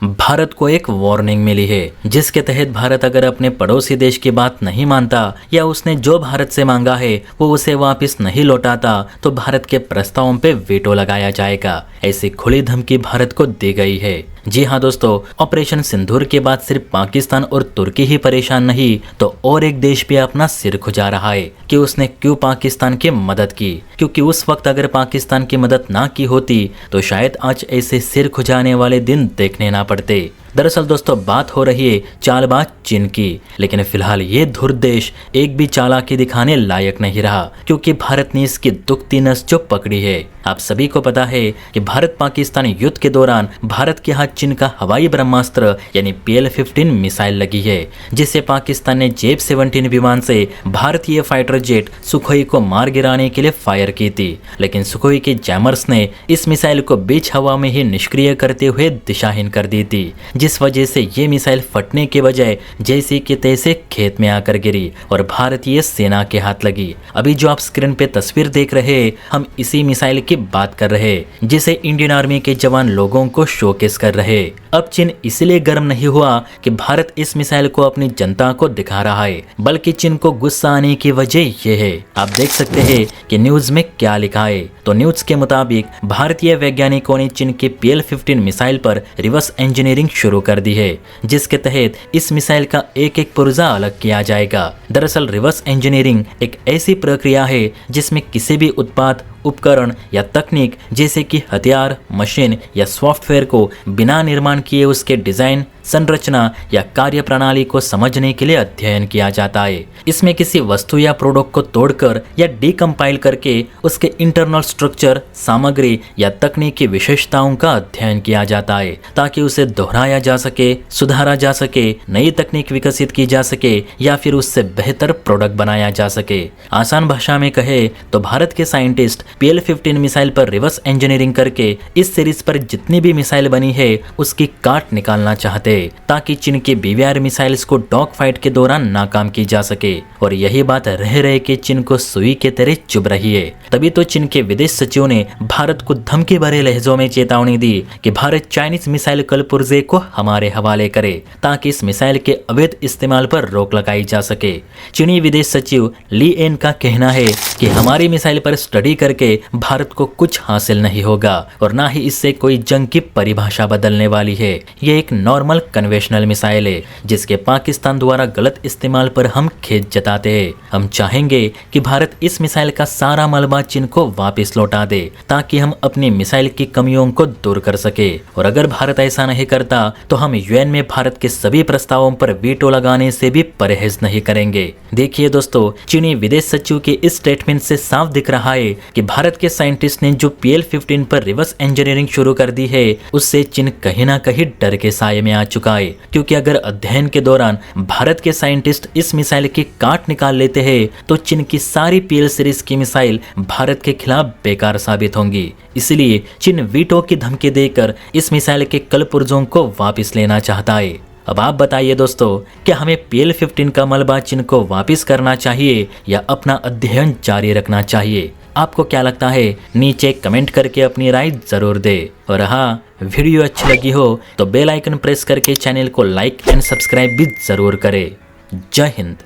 भारत को एक वार्निंग मिली है, जिसके तहत भारत अगर अपने पड़ोसी देश की बात नहीं मानता या उसने जो भारत से मांगा है वो उसे वापस नहीं लौटाता तो भारत के प्रस्तावों पे वीटो लगाया जाएगा। ऐसी खुली धमकी भारत को दी गई है। जी हाँ दोस्तों, ऑपरेशन सिंदूर के बाद सिर्फ पाकिस्तान और तुर्की ही परेशान नहीं तो और एक देश भी अपना सिर खुजा रहा है कि उसने क्यों पाकिस्तान की मदद की, क्योंकि उस वक्त अगर पाकिस्तान की मदद ना की होती तो शायद आज ऐसे सिर खुजाने वाले दिन देखने ना पड़ते। दरअसल दोस्तों बात हो रही है चालबाज चीन की, लेकिन फिलहाल ये धुर्त देश एक भी चालाकी दिखाने लायक नहीं रहा, क्योंकि भारत ने इसकी दुखती नस जो पकड़ी है। आप सभी को पता है कि भारत पाकिस्तान युद्ध के दौरान भारत के हाथ चीन का हवाई ब्रह्मास्त्र यानी PL-15 मिसाइल लगी है, जिसे पाकिस्तान ने JF-17 विमान से भारतीय फाइटर जेट सुखोई को मार गिराने के लिए फायर की थी, लेकिन सुखोई के जैमर्स ने इस मिसाइल को बीच हवा में ही निष्क्रिय करते हुए दिशाहीन कर दी थी, जिस वजह से ये मिसाइल फटने के बजाय जैसे कि तैसे खेत में आकर गिरी और भारतीय सेना के हाथ लगी। अभी जो आप स्क्रीन पे तस्वीर देख रहे हैं, हम इसी मिसाइल की बात कर रहे हैं, जिसे इंडियन आर्मी के जवान लोगों को शोकेस कर रहे। अब चीन इसलिए गर्म नहीं हुआ कि भारत इस मिसाइल को अपनी जनता को दिखा रहा है, बल्कि चीन को गुस्सा आने की वजह ये है। आप देख सकते हैं कि न्यूज में क्या लिखा है। तो न्यूज के मुताबिक भारतीय वैज्ञानिकों ने चीन के PL-15 मिसाइल पर रिवर्स इंजीनियरिंग शुरू कर दी है, जिसके तहत इस मिसाइल का एक एक पुर्जा अलग किया जाएगा। दरअसल रिवर्स इंजीनियरिंग एक ऐसी प्रक्रिया है जिसमें किसी भी उत्पाद, उपकरण या तकनीक जैसे कि हथियार, मशीन या सॉफ्टवेयर को बिना निर्माण किए उसके डिजाइन, संरचना या कार्य प्रणाली को समझने के लिए अध्ययन किया जाता है। इसमें किसी वस्तु या प्रोडक्ट को तोड़कर या डीकम्पाइल करके उसके इंटरनल स्ट्रक्चर, सामग्री या तकनीकी विशेषताओं का अध्ययन किया जाता है, ताकि उसे दोहराया जा सके, सुधारा जा सके, नई तकनीक विकसित की जा सके या फिर उससे बेहतर प्रोडक्ट बनाया जा सके। आसान भाषा में कहे तो भारत के साइंटिस्ट PL-15 मिसाइल पर रिवर्स इंजीनियरिंग करके इस सीरीज पर जितनी भी मिसाइल बनी है उसकी काट निकालना चाहते, ताकि चीन के BVR मिसाइल्स को डॉग फाइट के दौरान नाकाम की जा सके। और यही बात रह रहे कि चीन को सुई के तरह चुभ रही है। तभी तो चीन के विदेश सचिव ने भारत को धमकी भरे लहजों में चेतावनी दी कि भारत चाइनीज मिसाइल कलपुर्जे को हमारे हवाले करे, ताकि इस मिसाइल के अवैध इस्तेमाल पर रोक लगाई जा सके। चीनी विदेश सचिव ली एन का कहना है कि हमारी मिसाइल पर स्टडी करके भारत को कुछ हासिल नहीं होगा और ना ही इससे कोई जंग की परिभाषा बदलने वाली है। ये एक नॉर्मल कन्वेंशनल मिसाइल है, जिसके पाकिस्तान द्वारा गलत इस्तेमाल पर हम खेद जताते हैं। हम चाहेंगे कि भारत इस मिसाइल का सारा मलबा चीन को वापस लौटा दे, ताकि हम अपनी मिसाइल की कमियों को दूर कर सके। और अगर भारत ऐसा नहीं करता तो हम UN में भारत के सभी प्रस्तावों पर वीटो लगाने से भी परहेज नहीं करेंगे। देखिए दोस्तों, चीनी विदेश सचिव के इस स्टेटमेंट से साफ दिख रहा है कि भारत के साइंटिस्ट ने जो PL-15 पर रिवर्स इंजीनियरिंग शुरू कर दी है, उससे चीन कहीं ना कहीं डर के साये में आ चुका है। क्योंकि अगर अध्ययन के दौरान भारत के साइंटिस्ट इस मिसाइल की काट निकाल लेते हैं तो चीन की सारी PL सीरीज की मिसाइल भारत के खिलाफ बेकार साबित होंगी। इसलिए चीन वीटो की धमकी देकर इस मिसाइल के कलपुर्जों को वापस लेना चाहता है। अब आप बताइए दोस्तों, क्या हमें PL-15 का मलबा चीन को वापस करना चाहिए या अपना अध्ययन जारी रखना चाहिए? आपको क्या लगता है? नीचे कमेंट करके अपनी राय जरूर दे। और हाँ, वीडियो अच्छी लगी हो तो बेल आइकन प्रेस करके चैनल को लाइक एंड सब्सक्राइब भी जरूर करें। जय हिंद।